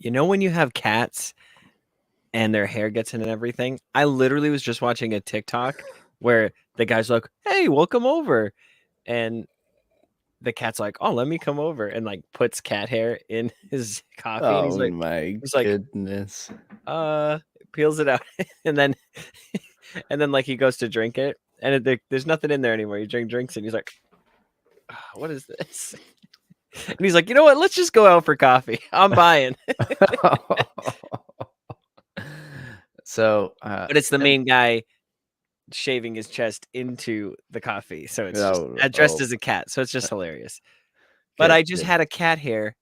You know when you have cats and their hair gets in and everything? I literally was just watching a TikTok where the guy's like, "Hey, welcome over," and the cat's like, "Oh, let me come over," and like puts cat hair in his coffee, and Oh my he's like, goodness. peels it out, and then like he goes to drink it, and there's nothing in there anymore. He drinks it, and he's like, "What is this?" And he's like, "You know what? Let's just go out for coffee. I'm buying." So, But it's the main guy shaving his chest into the coffee, so it's just dressed as a cat, so it's just hilarious. But I just had a cat hair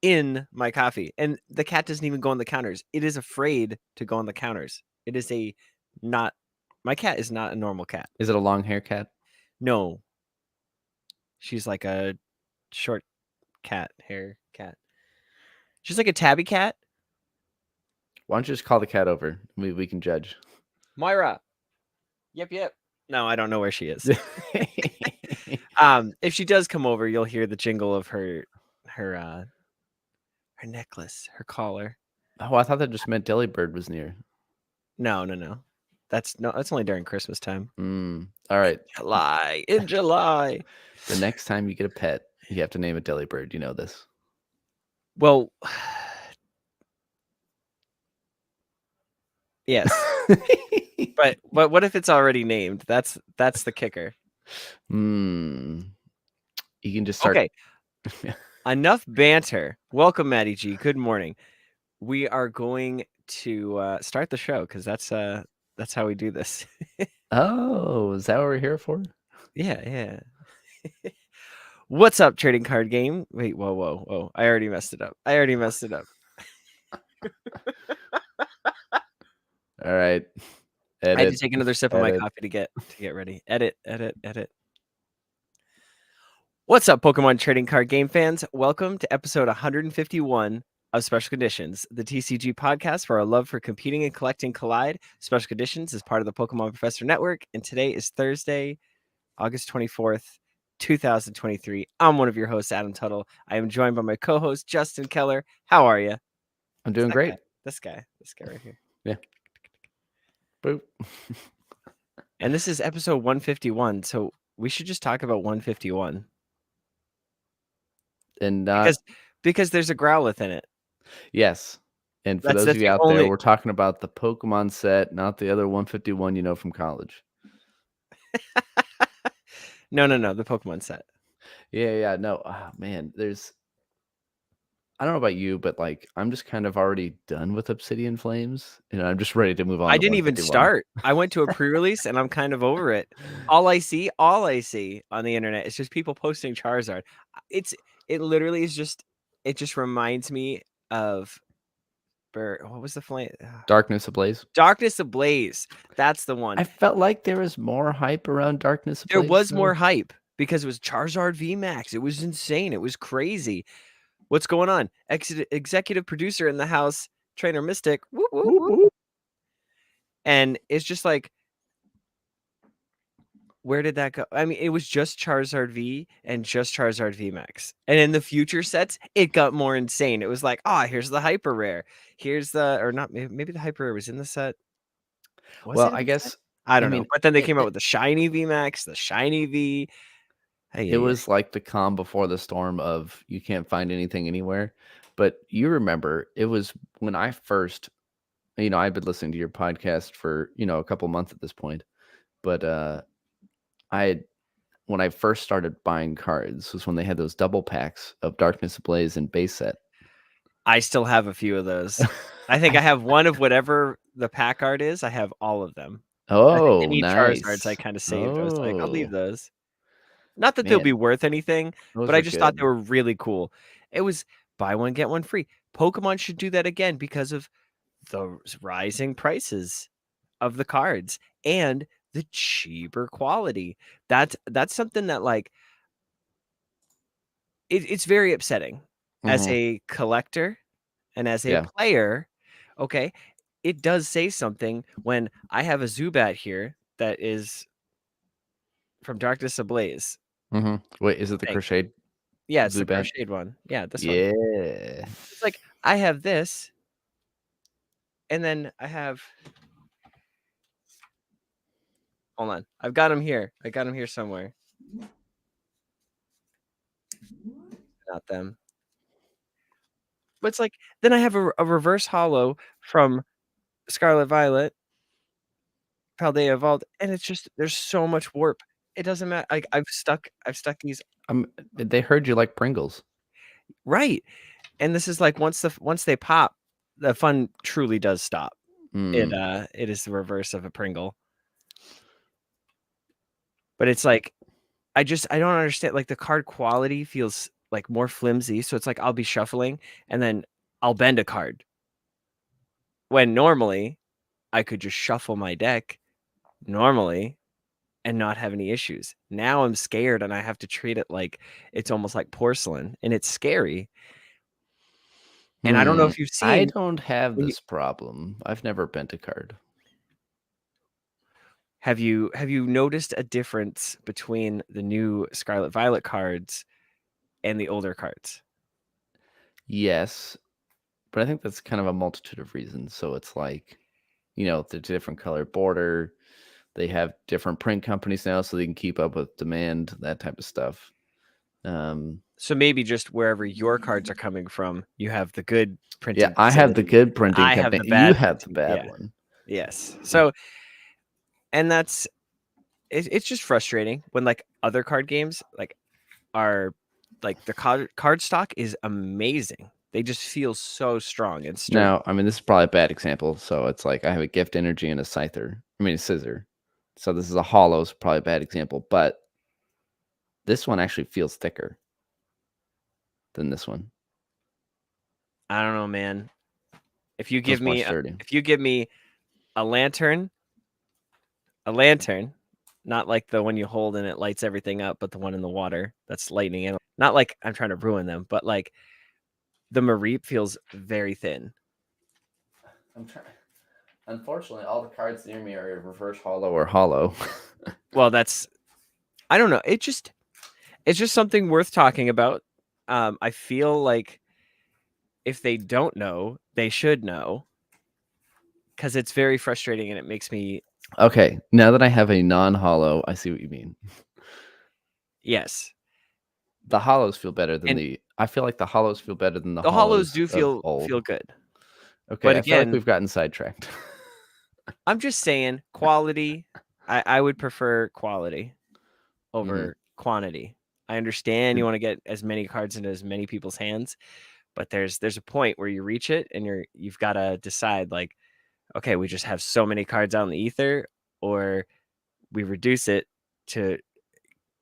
in my coffee, and the cat doesn't even go on the counters. It is afraid to go on the counters. It is my cat is not a normal cat. Is it a long hair cat? No. She's like a short hair cat. She's like a tabby cat. Why don't you just call the cat over? We can judge. Moira. Yep. No, I don't know where she is. If she does come over, you'll hear the jingle of her necklace, her collar. Oh, I thought that just meant Delibird was near. No. That's only during Christmas time. All right. In July. The next time you get a pet, you have to name it Delibird. You know this. Well, yes. But what if it's already named? That's the kicker. You can just start. Okay. Enough banter. Welcome, Maddie G. Good morning. We are going to start the show because that's how we do this. Oh, is that what we're here for? Yeah. What's up, trading card game? Wait, whoa. I already messed it up. All right. I had to take another sip of my coffee to get ready. Edit. What's up, Pokemon trading card game fans? Welcome to episode 151 of Special Conditions, the TCG podcast for our love for competing and collecting collide. Special Conditions is part of the Pokemon Professor Network, and today is Thursday, August 24th, 2023. I'm one of your hosts, Adam Tuttle. I am joined by my co-host, Justin Keller. How are you? I'm doing great. This guy right here. Yeah. Boop. And this is episode 151, so we should just talk about 151. And because there's a Growlithe in it. Yes. And for those of you out there, we're talking about the Pokemon set, not the other 151 you know from college. No, the Pokemon set. Yeah. No, man, I don't know about you, but like I'm just kind of already done with Obsidian Flames, and I'm just ready to move on. I didn't even start. I went to a pre-release, and I'm kind of over it. All I see on the internet is just people posting Charizard. It literally is just. It just reminds me of. What was the flame? Darkness Ablaze. Darkness Ablaze. That's the one. I felt like there was more hype around Darkness Ablaze. There was more hype because it was Charizard VMAX. It was insane. It was crazy. What's going on? Executive producer in the house, Trainer Mystic. Whoop, whoop, whoop. And it's just like, where did that go? I mean, it was just Charizard V and just Charizard VMAX. And in the future sets, it got more insane. It was like, here's the hyper rare. Here's maybe the hyper rare was in the set. I guess I don't know. But then they came out with the shiny VMAX, the shiny V. It was like the calm before the storm of you can't find anything anywhere. But you remember, it was when I first, I've been listening to your podcast for, a couple months at this point. But when I first started buying cards was when they had those double packs of Darkness Ablaze and base set. I still have a few of those. I think I have one of whatever the pack art is. I have all of them. Oh, any nice. Charizards I kind of saved. I was like, I'll leave those. Not that they'll be worth anything, but I just thought they were really cool. It was buy one, get one free. Pokemon should do that again because of the rising prices of the cards and the cheaper quality. That's something that like it's very upsetting as a collector and as a player. Okay, it does say something when I have a Zubat here that is from Darkness Ablaze. Wait, is it the crocheted? Yeah, it's the crocheted one. Yeah, this one. Yeah. It's like I have this, and then I have. Hold on, I've got them here. I got them here somewhere. Not them. But it's like then I have a reverse holo from Scarlet Violet, Paldea Evolved, and it's just there's so much warp. It doesn't matter. Like I've stuck these They heard you like Pringles. right, and this is like once they pop, the fun truly does stop. It is the reverse of a Pringle. But it's like I don't understand. Like the card quality feels like more flimsy. So it's like I'll be shuffling and then I'll bend a card. When normally I could just shuffle my deck normally and not have any issues. Now I'm scared and I have to treat it like it's almost like porcelain, and it's scary. And I don't know if you've I seen. don't have this problem. I've never bent a card. Have you noticed a difference between the new Scarlet Violet cards and the older cards? Yes, but I think that's kind of a multitude of reasons. So it's like, the different color border. They have different print companies now, so they can keep up with demand, that type of stuff. So maybe just wherever your cards are coming from, you have the good printing. Yeah, I have the good printing I have company. the bad You have the printing, bad yeah. one. Yes. So, and it's just frustrating when like other card games like are like the card stock is amazing. They just feel so strong and sturdy. Now, I mean, this is probably a bad example. So it's like I have a gift energy and a scyther. I mean, a scissor. So this is a hollow. It's probably a bad example, but this one actually feels thicker than this one. I don't know, man. If you give me a lantern, not like the one you hold and it lights everything up, but the one in the water that's lightning in. Not like I'm trying to ruin them, but like the Mareep feels very thin. I'm trying. Unfortunately, all the cards near me are reverse hollow or hollow. Well, I don't know. It's just something worth talking about. I feel like if they don't know, they should know, because it's very frustrating and it makes me. Okay, now that I have a non-hollow, I see what you mean. Yes, the hollows feel better than I feel like the hollows feel better than the hollows hollows do feel old. good. Okay, But I feel like again, we've gotten sidetracked. I'm just saying quality. I would prefer quality over quantity. I understand you want to get as many cards into as many people's hands, but there's a point where you reach it and you've got to decide like, okay, we just have so many cards out in the ether, or we reduce it to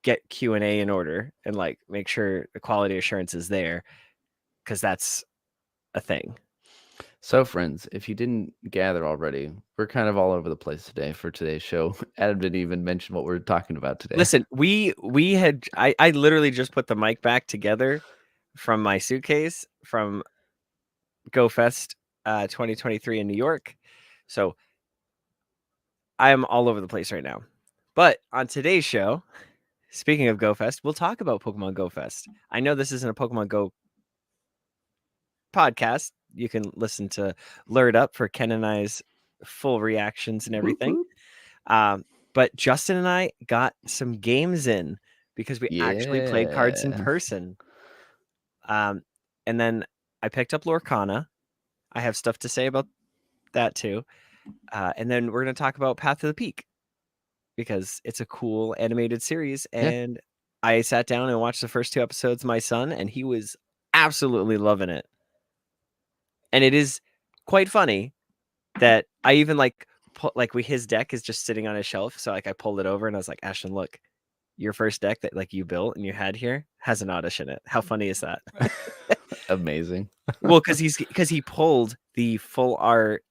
get Q&A in order and like make sure the quality assurance is there, because that's a thing. So, friends, if you didn't gather already, we're kind of all over the place today for today's show. Adam didn't even mention what we're talking about today. Listen, we had I literally just put the mic back together from my suitcase from Go Fest 2023 in New York. So I am all over the place right now. But on today's show, speaking of Go Fest, we'll talk about Pokemon Go Fest. I know this isn't a Pokemon Go podcast. You can listen to Lured Up for Ken and I's full reactions and everything. But Justin and I got some games in because we actually played cards in person. And then I picked up Lorcana. I have stuff to say about that too. And then we're going to talk about Path to the Peak because it's a cool animated series. And I sat down and watched the first 2 episodes of my son, and he was absolutely loving it. And it is quite funny that I even his deck is just sitting on his shelf. So like I pulled it over and I was like, Ashton, look, your first deck that like you built and you had here has an Oddish in it. How funny is that? Amazing. Well, because he pulled the full art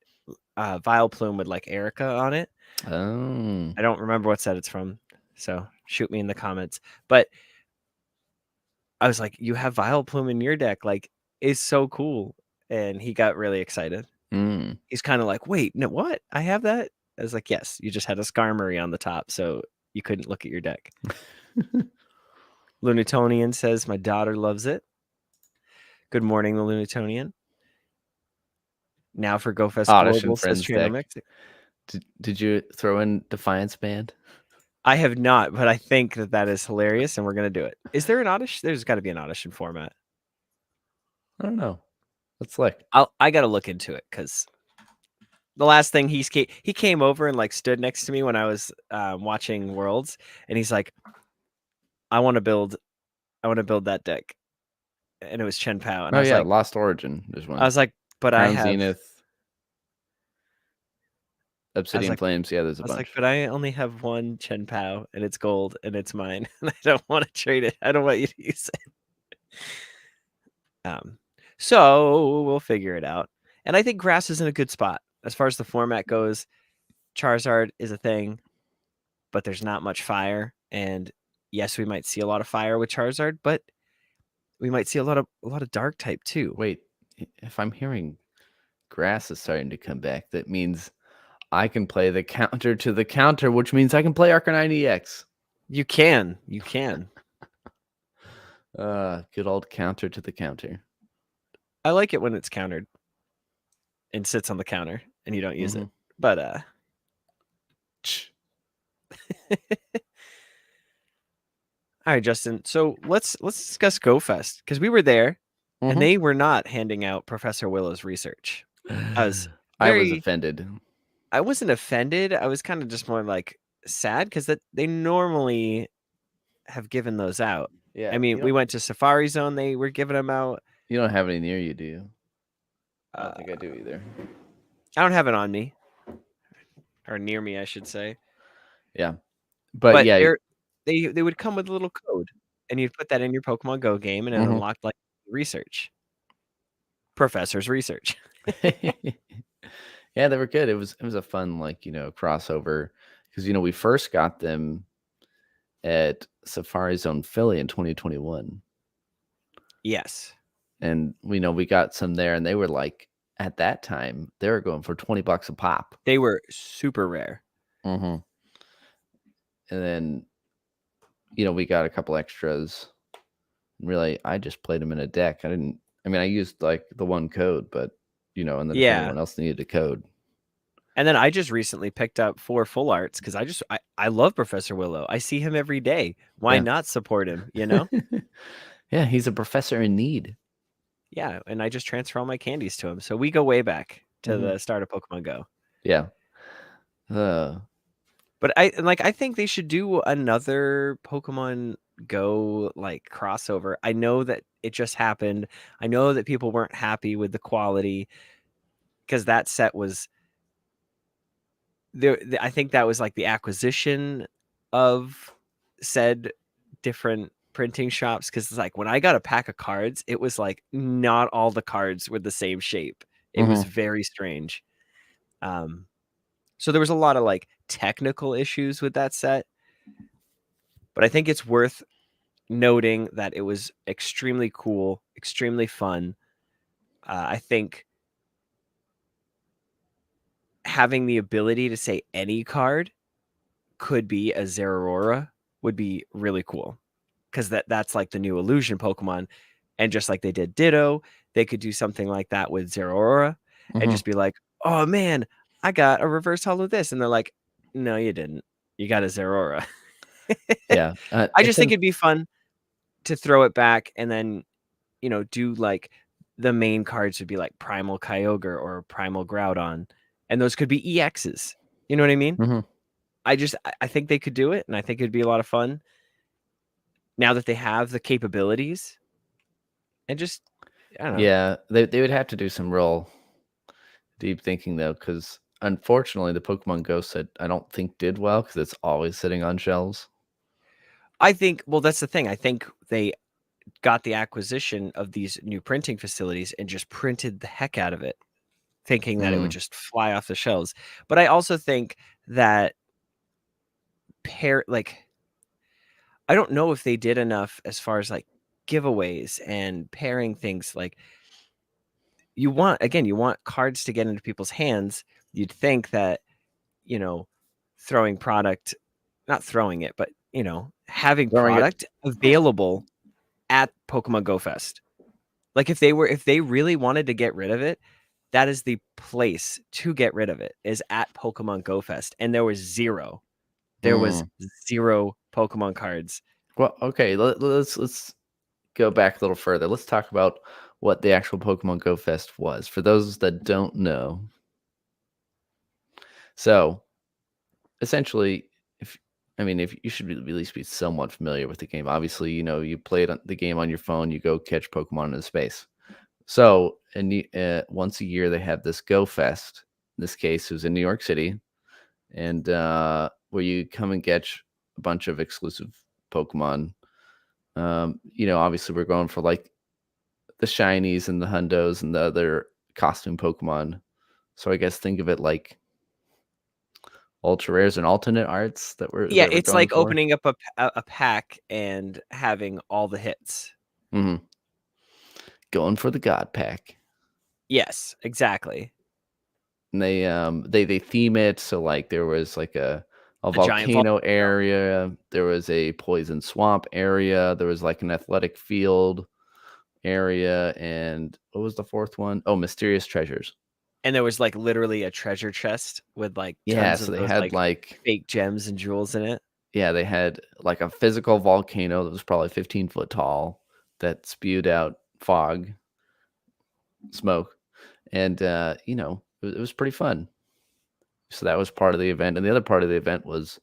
Vileplume with like Erica on it. Oh. I don't remember what set it's from, so shoot me in the comments. But I was like, you have Vileplume in your deck, like it's so cool. And he got really excited. He's kind of like, wait, no, what? I have that? I was like, yes, you just had a Skarmory on the top, so you couldn't look at your deck. Lunatonian says, my daughter loves it. Good morning, the Lunatonian. Now for Go Fest Oddish Global, and says Friends deck. Trinomix. Did you throw in Defiance Band? I have not, but I think that is hilarious, and we're gonna do it. Is there an Oddish? There's got to be an Oddish format. I don't know. Let's look. I gotta look into it because the last thing he came over and like stood next to me when I was watching Worlds, and he's like, I want to build that deck, and it was Chien Pao, and Oh I was yeah, like, Lost Origin. There's one. I was like, but I Crown have. Zenith, I was Obsidian like, Flames. Yeah, there's a I was like, bunch. but I only have one Chien Pao, and it's gold, and it's mine, and I don't want to trade it. I don't want you to use it. So we'll figure it out. And I think grass is in a good spot as far as the format goes. Charizard is a thing, but there's not much fire. And yes, we might see a lot of fire with Charizard, but we might see a lot of dark type too. Wait, if I'm hearing grass is starting to come back, that means I can play the counter to the counter, which means I can play Arcanine EX. You can. Good old counter to the counter. I like it when it's countered and sits on the counter and you don't use it. But all right, Justin. So let's discuss Go Fest because we were there and they were not handing out Professor Willow's research. I was offended. I wasn't offended. I was kind of just more like sad because that they normally have given those out. Yeah. I mean, we went to Safari Zone. They were giving them out. You don't have any near you, do you? I don't think I do either. I don't have it on me. Or near me, I should say. Yeah. But yeah. They would come with a little code. And you'd put that in your Pokemon Go game and it unlocked like research. Professor's research. Yeah, they were good. It was a fun, like, crossover. Because, we first got them at Safari Zone Philly in 2021. Yes. And we got some there, and they were like, at that time, they were going for $20 a pop. They were super rare. And then, we got a couple extras. Really, I just played them in a deck. I used like the one code, but and then if anyone else needed a code. And then I just recently picked up 4 full arts because I love Professor Willow. I see him every day. Why not support him, Yeah, he's a professor in need. Yeah, and I just transfer all my candies to him. So we go way back to the start of Pokemon Go. Yeah. But I think they should do another Pokemon Go like crossover. I know that it just happened. I know that people weren't happy with the quality because that set was there. I think that was like the acquisition of said different printing shops because it's like when I got a pack of cards, it was like not all the cards were the same shape. It was very strange. So there was a lot of like technical issues with that set. But I think it's worth noting that it was extremely cool, extremely fun. I think having the ability to say any card could be a Zeraora would be really cool because that's like the new illusion Pokemon. And just like they did Ditto, they could do something like that with Zeraora and just be like, oh man, I got a reverse holo this. And they're like, no, you didn't. You got a Zeraora. Yeah. I just think it'd be fun to throw it back and then, do like the main cards would be like Primal Kyogre or Primal Groudon. And those could be EXs. You know what I mean? I think they could do it. And I think it'd be a lot of fun now that they have the capabilities. And just, I don't know. Yeah, they would have to do some real deep thinking, though, because unfortunately, the Pokemon Go set, I don't think did well because it's always sitting on shelves. I think, well, that's the thing. I think they got the acquisition of these new printing facilities and just printed the heck out of it, thinking that it would just fly off the shelves. But I also think that I don't know if they did enough as far as like giveaways and pairing things. Like you want cards to get into people's hands. You'd think that, throwing product, not throwing it, but, having product available at Pokemon Go Fest. Like if they really wanted to get rid of it, that is the place to get rid of it, is at Pokemon Go Fest. And there was zero. There was zero Pokemon cards. Well, okay, let's go back a little further. Let's talk about what the actual Pokemon Go Fest was for those that don't know. So, essentially, if you should at least be somewhat familiar with the game. Obviously, you played the game on your phone. You go catch Pokemon in space. So, once a year they have this Go Fest. In this case, it was in New York City, and where you come and catch a bunch of exclusive Pokemon. Obviously we're going for like the shinies and the hundos and the other costume Pokemon. So I guess think of it like ultra rares and alternate arts that we're Yeah, that we're it's going like for. opening up a pack and having all the hits. Mm-hmm. Going for the God Pack. Yes, exactly. And they theme it so like there was like a A giant volcano area, there was a poison swamp area, there was like an athletic field area, and what was the fourth one? Oh, mysterious treasures. And there was like literally a treasure chest with like Yeah, tons so of they those had like like fake gems and jewels in it. yeah, they had like a physical volcano that was probably 15 foot tall that spewed out fog, smoke, and it was pretty fun. So that was part of the event, and the other part of the event was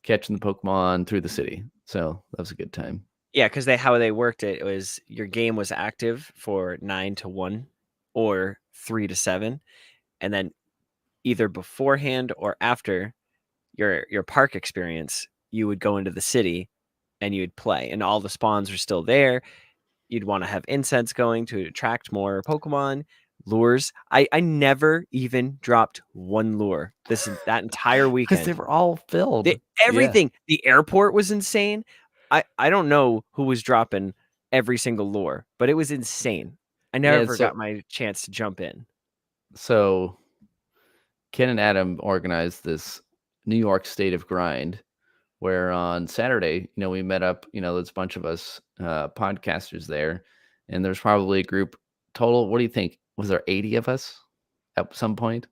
catching the Pokemon through the city. So that was a good time. Yeah, because how they worked it was your game was active for 9 to 1 or 3 to 7, and then either beforehand or after your park experience, you would go into the city and you'd play, and all the spawns are still there. You'd want to have incense going to attract more Pokemon. Lures. I never even dropped one lure that entire Because they weekend. were all filled. Yeah. Everything. The airport was insane. I don't know who was dropping every single lure, but it was insane. I Yeah. never So got my chance to jump in. so Ken and Adam organized this New York State of Grind, where on Saturday, we met up, there's a bunch of us podcasters there, and there's probably a group total. What do you think? Was there 80 of us at some point?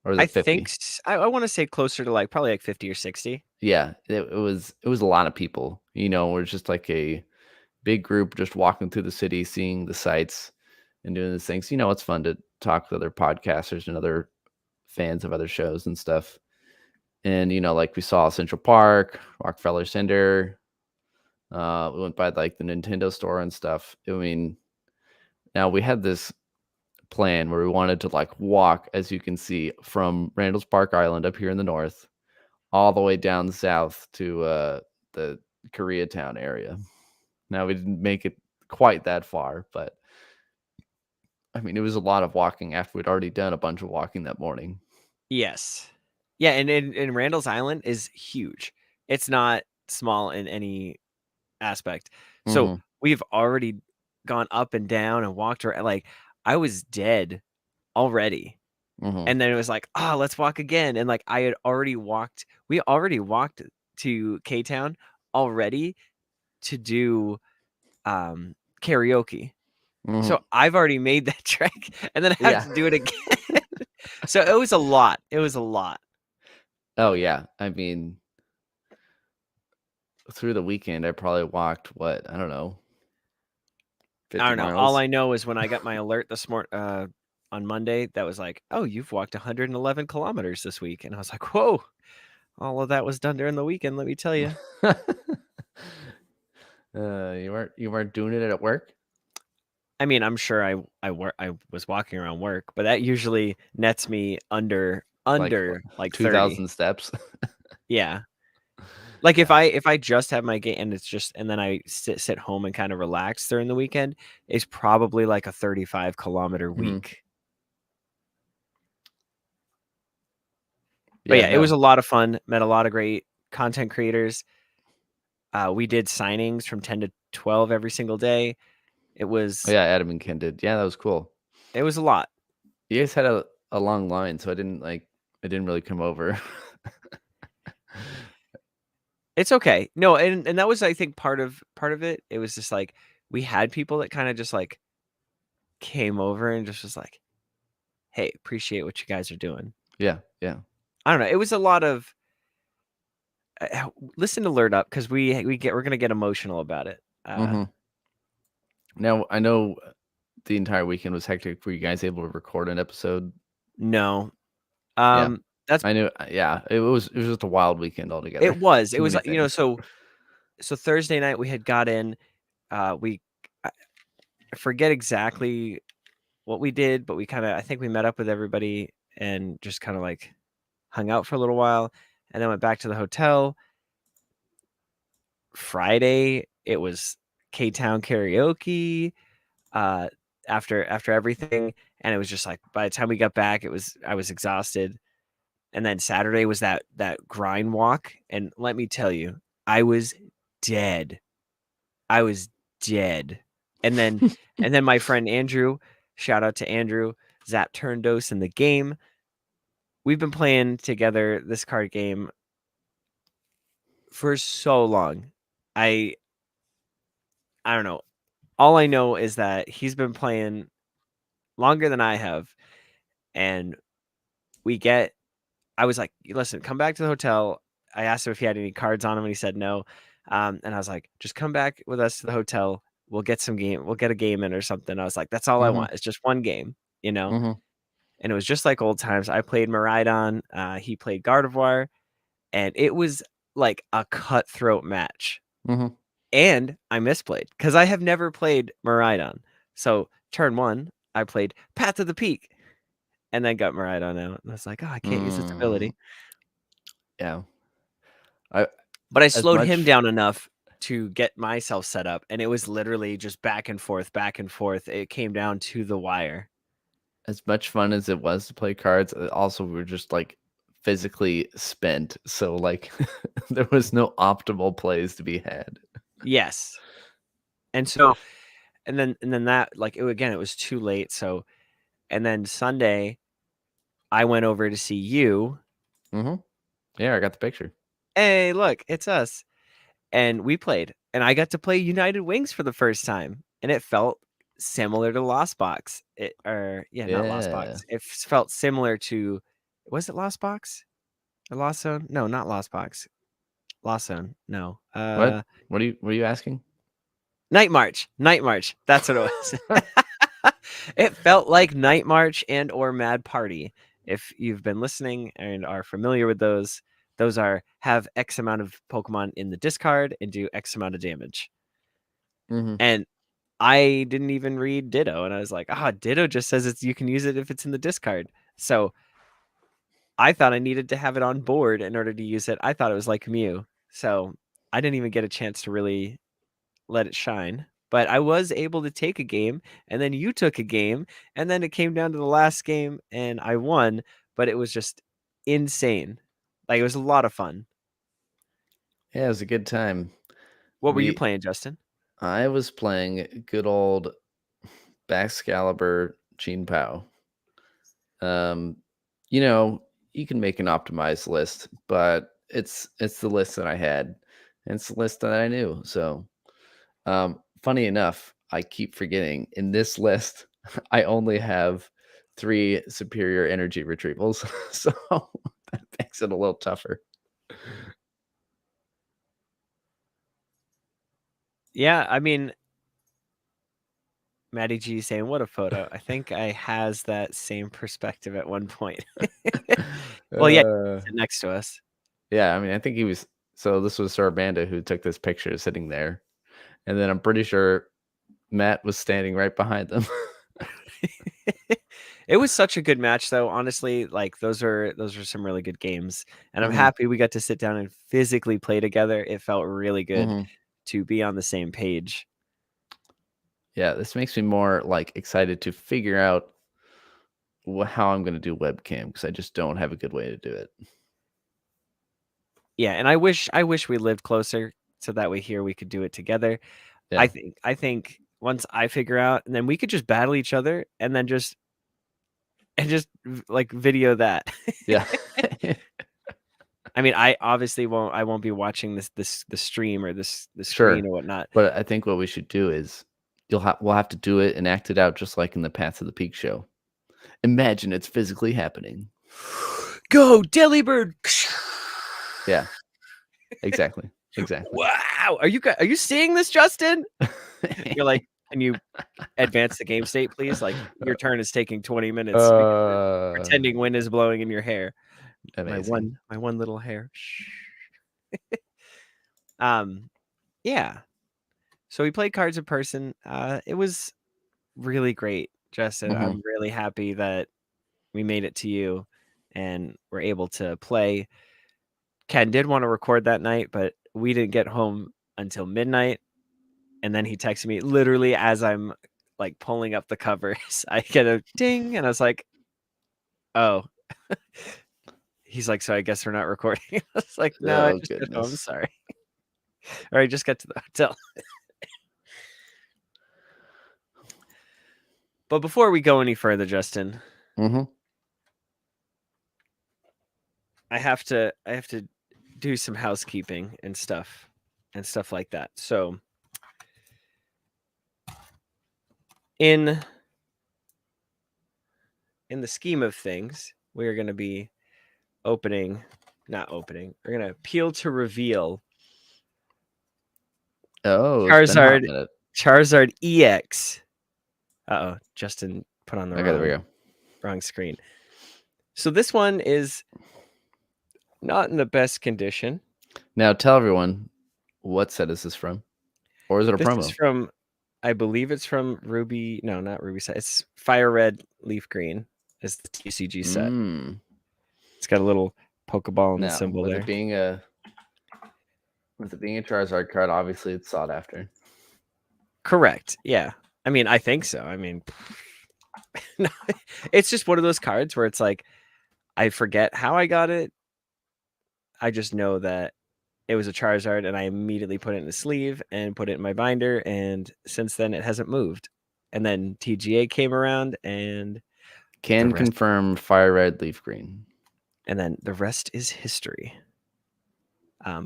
Or was I it think 50? I want to say closer to like probably like 50 or 60. Yeah, it was a lot of people. We're just like a big group just walking through the city, seeing the sights and doing these things. It's fun to talk to other podcasters and other fans of other shows and stuff. And like we saw Central Park, Rockefeller Center. We went by like the Nintendo store and stuff. I mean, now we had this plan where we wanted to like walk, as you can see, from Randall's Park Island up here in the north, all the way down south to the Koreatown area. Now we didn't make it quite that far, but I mean, it was a lot of walking after we'd already done a bunch of walking that morning. Yes. Yeah, and Randall's Island is huge. It's not small in any aspect. So Hmm. we've already gone up and down and walked around. Like I was dead already. Hmm. And then it was like, oh, let's walk again. And like I had already walked, we already walked to K Town already to do karaoke. Hmm. So I've already made that trek and then I have Yeah. to do it again. So it was a lot. It was a lot. Oh yeah. I mean, through the weekend, I probably walked what, I don't know, I 50 don't know. All miles. I know is when I got my alert this morning on Monday, that was like, "Oh, you've walked 111 kilometers this week," and I was like, "Whoa!" All of that was done during the weekend. Let me tell you. You weren't doing it at work? I mean, I'm sure I was walking around work, but that usually nets me under Like like 30. 2,000 steps? Yeah. Like Yeah. if I just have my game and it's just and then I sit home and kind of relax during the weekend, it's probably like a 35-kilometer Mhm. week. But Yeah, yeah, it was no. a lot of fun. Met a lot of great content creators. We did signings from 10 to 12 every single day. It Oh, was yeah, Adam and Ken did. Yeah, that was cool. it was a lot. You guys had a long line, so I didn't really come over. It's okay. No, and that was I think part of it. It was just like we had people that kind of just like came over and just was like, "Hey, appreciate what you guys are doing." Yeah. Yeah. I don't know. It was a lot of listen to Alert Up because we're gonna get emotional about it. hmm Now I know the entire weekend was hectic. Were you guys able to record an episode? No, Yeah, that's I knew. Yeah, it was just a wild weekend altogether. it Too was many you know things. so Thursday night we had got in. We I forget exactly what we did, but I think we met up with everybody and just kind of like hung out for a little while, and then went back to the hotel. Friday, it was K-Town karaoke, uh, after everything, and it was just like by the time we got back, I was exhausted. And then Saturday was that grind walk, and let me tell you, I was dead. I was dead. And then my friend Andrew, shout out to Andrew, Zap Turndose in the game. We've been playing together this card game for so long. I don't know. All I know is that he's been playing longer than I have, and we get I was like, "Listen, come back to the hotel." I asked him if he had any cards on him, and he said no. And I was like, "Just come back with us to the hotel. We'll get a game in or something." I was like, "That's all I hmm want. It's just one game, you know?" hmm And it was just like old times. I played Miraidon, he played Gardevoir, and it was like a cutthroat match. hmm And I misplayed because I have never played Miraidon. So turn 1, I played Path of the Peak and then got Miraidon out. And I was like, "Oh, I can't use its mm ability." Yeah. I But I as slowed him much down enough to get myself set up, and it was literally just back and forth, back and forth. It came down to the wire. as much fun as it was to play cards, also we were just like physically spent. So like there was no optimal plays to be had. Yes. And so and then that like it was too late. So and then Sunday I went over to see you. hmm Yeah, I got the picture. Hey, look, it's us. And we played. And I got to play United Wings for the first time. And it felt similar to Lost Box. Not Lost Yeah. Box. It felt similar to was it Lost Box? Or Lost Zone? No, not Lost Box. Lost Zone. No. What? What are you asking? Night March. Night March. That's what it was. It felt like Night March and or Mad Party. If you've been listening and are familiar with those are have X amount of Pokemon in the discard and do X amount of damage. hmm And I didn't even read Ditto, and I was like, Ditto just says you can use it if it's in the discard. So I thought I needed to have it on board in order to use it. I thought it was like Mew. So I didn't even get a chance to really let it shine. But I was able to take a game, and then you took a game, and then it came down to the last game, and I won. But it was just insane. Like it was a lot of fun. Yeah, it was a good time. What were you We playing, Justin? I was playing good old Baxcalibur Chien Pao. Um, you know, you can make an optimized list, but it's the list that I had. And it's the list that I knew. So funny enough, I keep forgetting in this list, I only have 3 superior energy retrievals. So that makes it a little tougher. Yeah, I mean, Maddie G saying, "What a photo." I think I has that same perspective at one point. Well, yeah, uh, sit next to us. yeah, I mean, I think he was so this was Sir Amanda who took this picture sitting there. And then I'm pretty sure Matt was standing right behind them. It was such a good match though, honestly, like those are some really good games, and I'm hmm happy we got to sit down and physically play together. It felt really good hmm to be on the same page. Yeah, this makes me more like excited to figure out how I'm going to do webcam because I just don't have a good way to do it. Yeah, and I wish we lived closer so that way here we could do it together. Yeah. I think once I figure out and then we could just battle each other and then like video that. Yeah. I mean, I won't be watching the stream or the screen Sure. or whatnot. But I think what we should do is we'll have to do it and act it out just like in the Paths of the Peak show. Imagine it's physically happening. Go Delibird. Yeah. Exactly. Wow. Are you seeing this, Justin? You're like, can you advance the game state, please? Like, your turn is taking 20 minutes because pretending wind is blowing in your hair. Amazing. My one little hair. Yeah. So we played cards in person. It was really great, Justin. Mhm. I'm really happy that we made it to you and were able to play. Ken did want to record that night, but we didn't get home until midnight. And then he texted me literally as I'm like pulling up the covers. I get a ding and I was like, oh. He's like, so I guess we're not recording. I was like, no, I Oh, just got home. goodness. Sorry. Or I just got to the hotel. But before we go any further, Justin, Mhm. I have to do some housekeeping and stuff like that. So in the scheme of things, we are going to be we're going to appeal to reveal Oh, it's been a hot minute. Charizard EX. Uh-oh, Justin put on the Okay, there we go. wrong screen. So this one is not in the best condition. Now tell everyone, what set is this from? Or is it a promo? This is from, I believe it's from Ruby. No, not Ruby set. It's Fire Red Leaf Green is the TCG set. It's got a little Pokeball in the symbol with there. It being a Charizard card, obviously it's sought after. Correct. Yeah. I mean, I think so. I mean, no, it's just one of those cards where it's like, I forget how I got it. I just know that it was a Charizard and I immediately put it in the sleeve and put it in my binder. And since then it hasn't moved. And then TGA came around and can confirm Fire Red Leaf Green. And then the rest is history.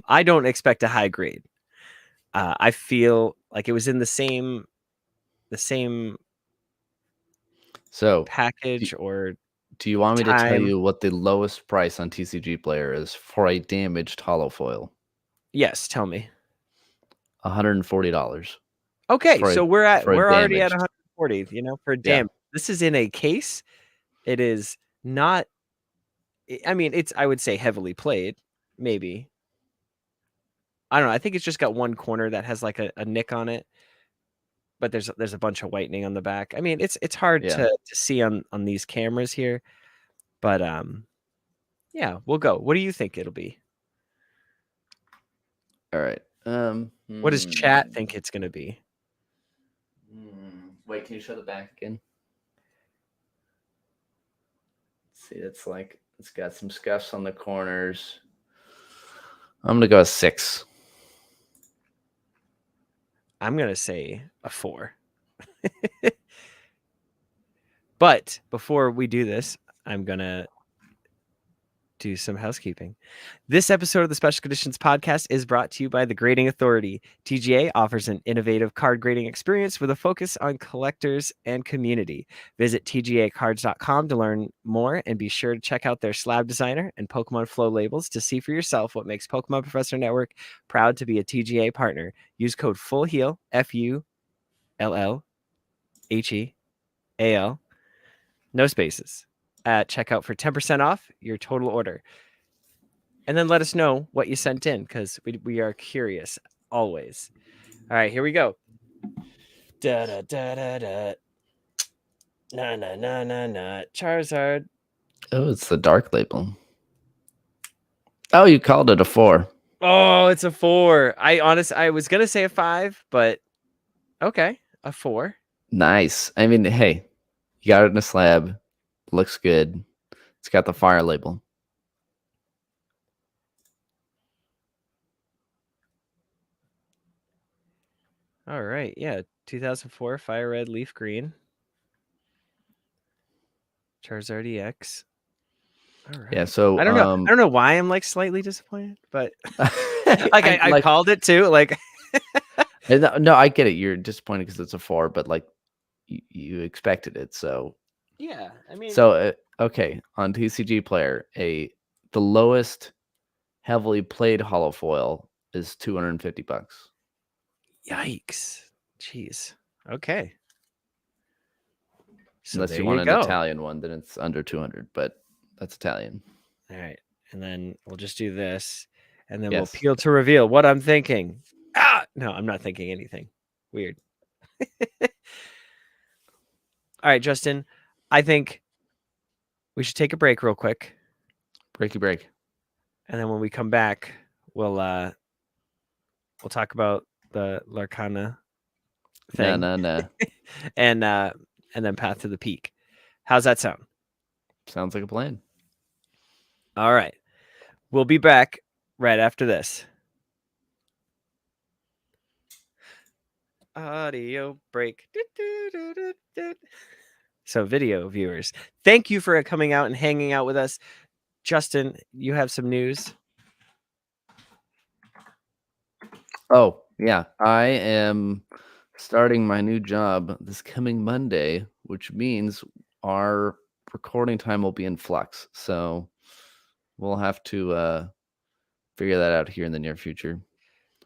I don't expect a high grade. I feel like it was in the same package or do you want me to tell you what the lowest price on TCG Player is for a damaged holo foil? Yes, tell me. $140. Okay, so we're already at 140, for damage. Yeah. This is in a case. It is not, I mean, I would say heavily played, maybe. I don't know. I think it's just got one corner that has like a nick on it. But there's a bunch of whitening on the back. I mean, it's hard to see on these cameras here. But yeah, we'll go. What do you think it'll be? All right. What does chat think it's gonna be? Wait, can you show the back again? See, it's got some scuffs on the corners. I'm gonna go a 6. I'm gonna say a 4. But before we do this, I'm gonna do some housekeeping. This episode of the Special Conditions podcast is brought to you by the Grading Authority. TGA offers an innovative card grading experience with a focus on collectors and community. Visit tgacards.com to learn more and be sure to check out their slab designer and Pokemon Flow labels to see for yourself what makes Pokemon Professor Network proud to be a TGA partner. Use code FULLHEAL, FULLHEAL, no spaces, at checkout for 10% off your total order. And then let us know what you sent in because we are curious always. All right, here we go. Da da da da da. Na na na na na. Charizard. Oh, it's the dark label. Oh, you called it a 4. Oh, it's a 4. I was gonna say a 5, but okay, a 4. Nice. I mean, hey, you got it in a slab. Looks good. It's got the fire label. All right, yeah, 2004 Fire Red Leaf Green. Charizard EX. All right. Yeah, so I don't know. I don't know why I'm like slightly disappointed, but like I called it too. Like No, I get it. You're disappointed because it's a 4, but like you expected it. So Yeah, I mean, okay, on TCG Player, the lowest heavily played holofoil is $250. yikes. Jeez. Okay. So Unless there you you want an go. Italian one, then it's under 200, but that's Italian. All right. And then we'll just do this. And then we'll Yes. peel to reveal what I'm thinking. No, I'm not thinking anything. Weird. All right, Justin. I think we should take a break real quick. Breaky break. And then when we come back, we'll talk about the Lorcana thing. No. and then Path to the Peak. How's that sound? Sounds like a plan. All right. We'll be back right after this. Audio break. So, video viewers, thank you for coming out and hanging out with us. Justin, you have some news. Oh, yeah. I am starting my new job this coming Monday, which means our recording time will be in flux. So we'll have to figure that out here in the near future.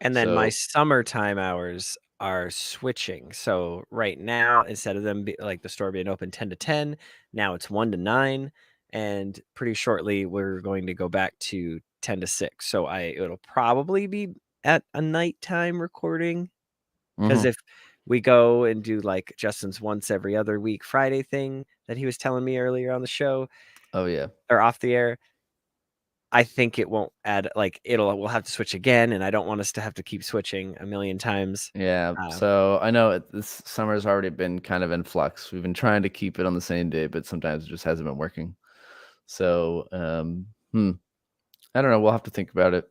And then my summertime hours are switching. So right now, instead of them like the store being open 10 to 10, now it's 1 to 9. And pretty shortly, we're going to go back to 10 to 6. So it'll probably be at a nighttime recording. Because if we go and do like Justin's once every other week Friday thing that he was telling me earlier on the show. Oh, yeah. Or off the air. I think it won't add like we'll have to switch again, and I don't want us to have to keep switching a million times. Yeah. So I know this summer's already been kind of in flux. We've been trying to keep it on the same day, but sometimes it just hasn't been working. So I don't know. We'll have to think about it.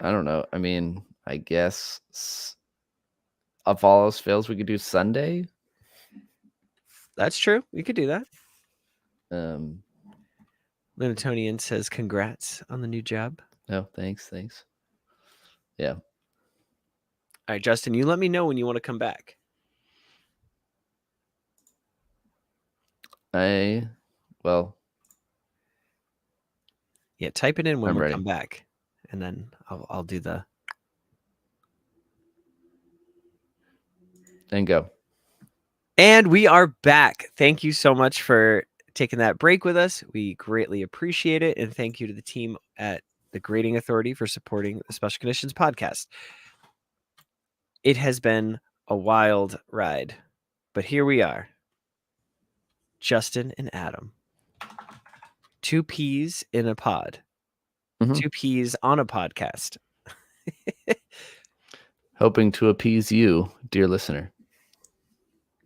I don't know. I mean, I guess if all else fails, we could do Sunday. That's true. We could do that. Um, Linatonian says, "Congrats on the new job." No, thanks. Yeah. All right, Justin, you let me know when you want to come back. Yeah, type it in when we come back, and then I'll do the. And go. And we are back. Thank you so much for taking that break with us. We greatly appreciate it. And thank you to the team at the Grading Authority for supporting the Special Conditions podcast. It has been a wild ride, but here we are. Justin and Adam. 2 peas in a pod. 2 peas on a podcast. Hoping to appease you, dear listener.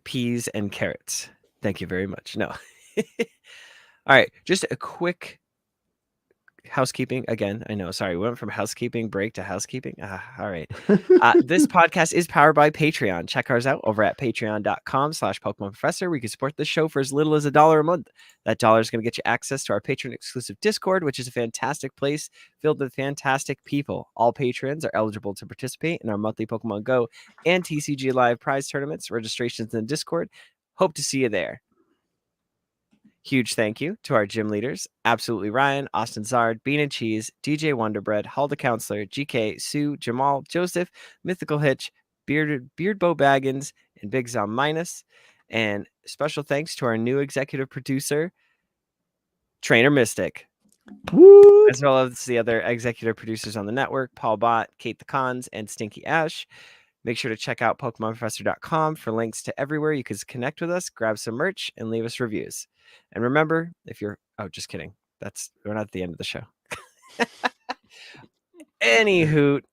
Peas and carrots. Thank you very much. No. All right. Just a quick housekeeping again. I know. Sorry. We went from housekeeping break to housekeeping. All right. This podcast is powered by Patreon. Check ours out over at patreon.com/Pokemon Professor. We can support this show for as little as $1 a month. That $1 is going to get you access to our patron exclusive Discord, which is a fantastic place filled with fantastic people. All patrons are eligible to participate in our monthly Pokemon Go and TCG Live prize tournaments. Registrations in the Discord. Hope to see you there. Huge thank you to our gym leaders, Absolutely Ryan, Austin Zard, Bean and Cheese, DJ Wonderbread, Halda Counselor, GK, Sue, Jamal, Joseph, Mythical Hitch, Beardbow Baggins, and Big Zom Minus. And special thanks to our new executive producer, Trainer Mystic. Woo! As well as the other executive producers on the network, Paul Bott, Kate the Cons, and Stinky Ash. Make sure to check out PokemonProfessor.com for links to everywhere you can connect with us, grab some merch, and leave us reviews. And remember, if you're... Oh, just kidding. We're not at the end of the show. Any hoot.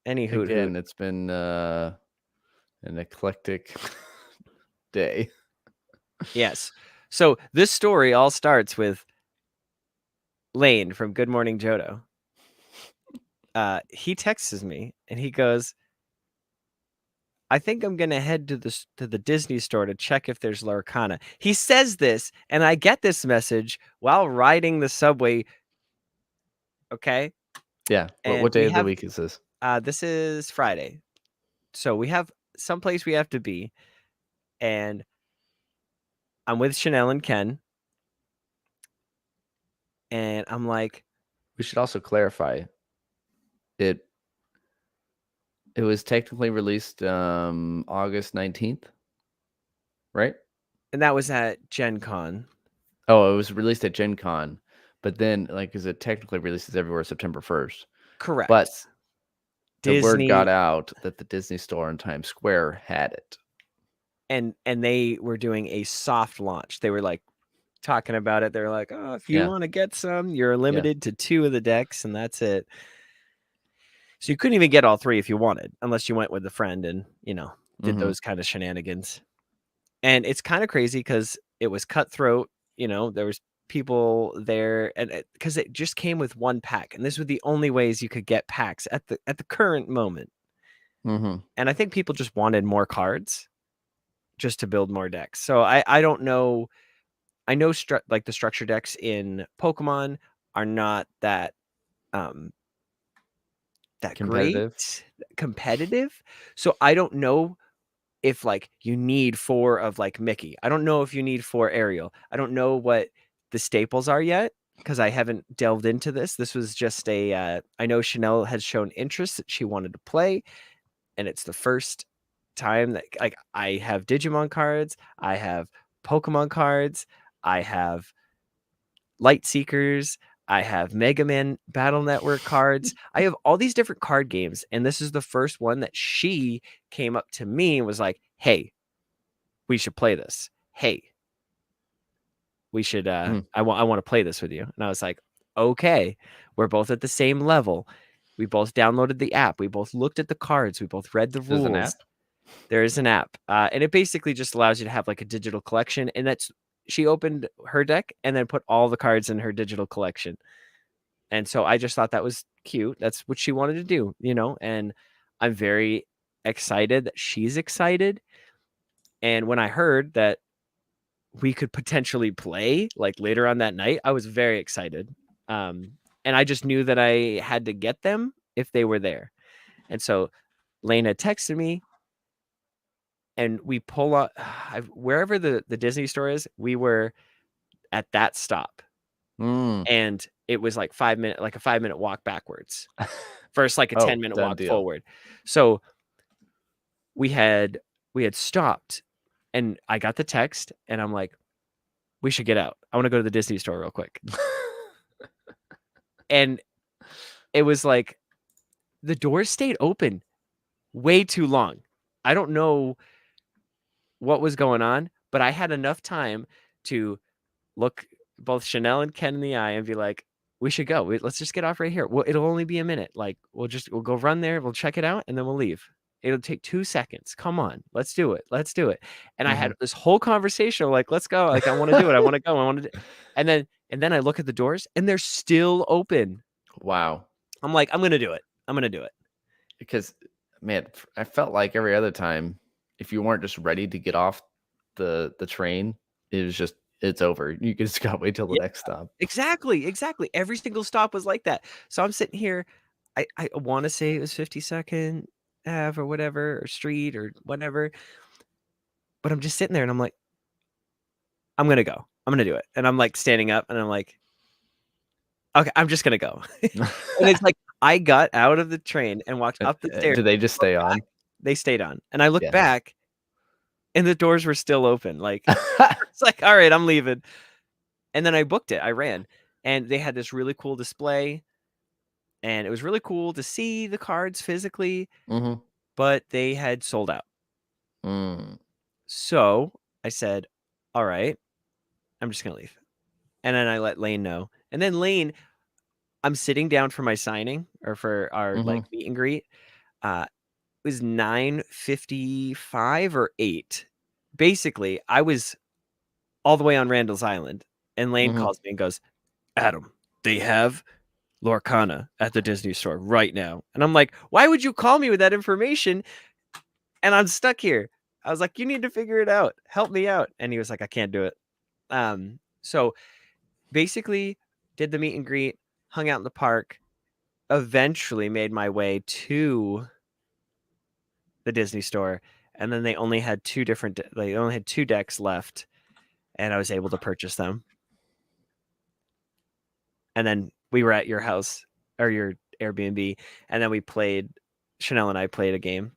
Again, it's been an eclectic day. Yes. So this story all starts with Lane from Good Morning Johto. He texts me, and he goes... I think I'm going to head to the Disney store to check if there's Lorcana. He says this, and I get this message while riding the subway. Okay? Yeah. And What day we of the have week is this? this is Friday. So we have someplace we have to be, and I'm with Chanel and Ken, and I'm like, We should also clarify it. It was technically released August 19th, right? and that was at Gen Con. Oh, it was released at Gen Con, but then like because it technically releases everywhere September 1st. But Correct. the word got Disney, out that the Disney store in Times Square had it. and they were doing a soft launch. They were like talking about it. They're like, oh, if you Yeah. want to get some, you're Yeah. limited to 2 of the decks, and that's it. So you couldn't even get all 3 if you wanted, unless you went with a friend and, you know, did Mhm. those kind of shenanigans. And it's kind of crazy because it was cutthroat. You know, there was people there, and because it just came with 1 pack, and this were the only ways you could get packs at the current moment. Mhm. And I think people just wanted more cards just to build more decks. So I don't know. I know like the structure decks in Pokemon are not that um Competitive. great competitive. So I don't know if like you need 4 of like Mickey. I don't know if you need 4 Ariel. I don't know what the staples are yet because I haven't delved into this. This was just a I know Chanel has shown interest that she wanted to play, and it's the first time that like I have Digimon cards, I have Pokemon cards, I have Light Seekers, I have Mega Man Battle Network cards. I have all these different card games, and this is the first one that she came up to me and was like, "Hey, we should play this. Hey, we should Mm. I want to play this with you." And I was like, "Okay." We're both at the same level. We both downloaded the app. We both looked at the cards. We both read the There's an rules. app? There is an app, and it basically just allows you to have like a digital collection. And that's she opened her deck and then put all the cards in her digital collection. And so I just thought that was cute. That's what she wanted to do, you know. And I'm very excited that she's excited. And when I heard that we could potentially play like later on that night, I was very excited. And I just knew that I had to get them if they were there. And so Lane had texted me, and we pull up wherever the Disney store is. We were at that stop, Mm. and it was like 5 minute, like a 5-minute walk backwards. First, like a Oh, 10-minute done walk deal. forward. So we had stopped, and I got the text, and I'm like, we should get out. I want to go to the Disney store real quick. And it was like the doors stayed open way too long. I don't know what was going on, but I had enough time to look both Chanel and Ken in the eye and be like, we should go. Let's just get off right here. Well, it'll only be a minute. Like, we'll go run there, we'll check it out, and then we'll leave. It'll take 2 seconds. Come on, let's do it. Let's do it. And I had Mhm. this whole conversation of like, let's go. Like, I want to do it. I want to go. I want to. And then I look at the doors, and they're still open. Wow. I'm like, I'm gonna do it. I'm gonna do it. Because, man, I felt like every other time, if you weren't just ready to get off the train, it was just it's over. You just gotta wait till the Yeah, next stop. exactly. Every single stop was like that. So I'm sitting here. I want to say it was 52nd Ave or whatever, or street or whatever. But I'm just sitting there, and I'm like, I'm gonna go. I'm gonna do it. And I'm like standing up, and I'm like, okay, I'm just gonna go. And it's like I got out of the train and walked up the stairs. Do they just stay on? They stayed on, and I looked Yeah. back, and the doors were still open. Like it's like, all right, I'm leaving. And then I booked it. I ran, and they had this really cool display, and it was really cool to see the cards physically, Mhm. but they had sold out. Mm. So I said, all right, I'm just gonna leave. And then I let Lane know. And then Lane, I'm sitting down for my signing or for our like Mhm. meet and greet. It was 9:55 or 8. Basically, I was all the way on Randall's Island, and Lane Mhm. calls me and goes, Adam, they have Lorcana at the Disney store right now. And I'm like, why would you call me with that information? And I'm stuck here. I was like, you need to figure it out. Help me out. And he was like, I can't do it. So basically did the meet and greet, hung out in the park. eventually made my way to the Disney store, and then they only had two decks left, and I was able to purchase them. And then we were at your house or your Airbnb, and then Chanel and I played a game.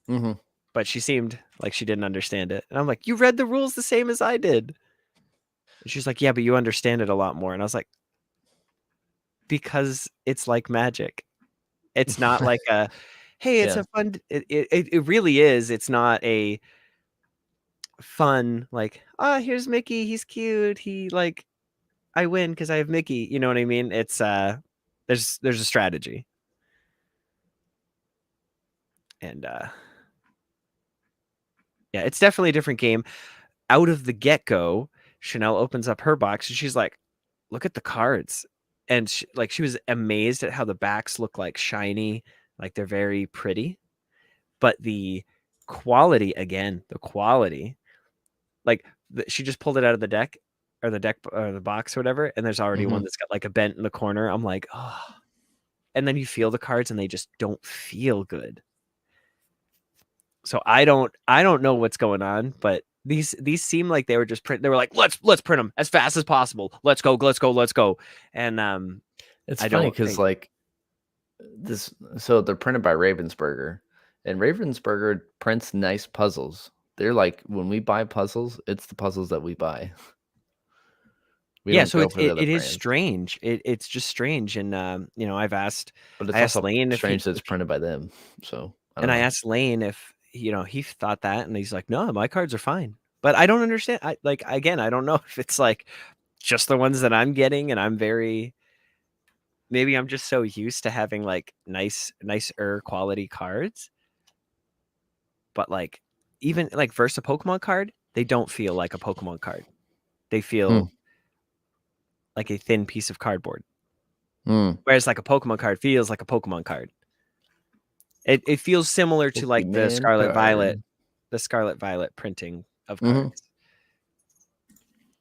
Mm-hmm. But she seemed like she didn't understand it. And I'm like, you read the rules the same as I did. And she's like, yeah, but you understand it a lot more. And I was like, because it's like Magic. It's not like a, hey, it's a fun, it really is. It's not a fun, like, here's Mickey. He's cute. I win because I have Mickey. You know what I mean? It's, there's a strategy. And, yeah, it's definitely a different game. Out of the get-go, Chanel opens up her box and she's like, look at the cards. And she was amazed at how the backs look like shiny, like they're very pretty. But the quality, like she just pulled it out of the deck or the box or whatever, and there's already one that's got like a bent in the corner. I'm like, oh. And then you feel the cards and they just don't feel good. So I don't know what's going on, but these seem like they were just they were like, let's print them as fast as possible. Let's go. And it's funny because like so they're printed by Ravensburger, and Ravensburger prints nice puzzles. They're like, when we buy puzzles, it's the puzzles that we buy. We don't go for the other it is brands. strange. It's just strange, and I've asked, But it's I asked also Lane strange that it's printed by them. So I asked Lane if he thought that, and he's like, no, my cards are fine. But I don't understand. I don't know if it's like just the ones that I'm getting, and maybe I'm just so used to having like nicer quality cards. But like even like versus a Pokemon card, they don't feel like a Pokemon card. They feel like a thin piece of cardboard. Whereas like a Pokemon card feels like a Pokemon card. It feels similar to like the Scarlet Violet printing of cards.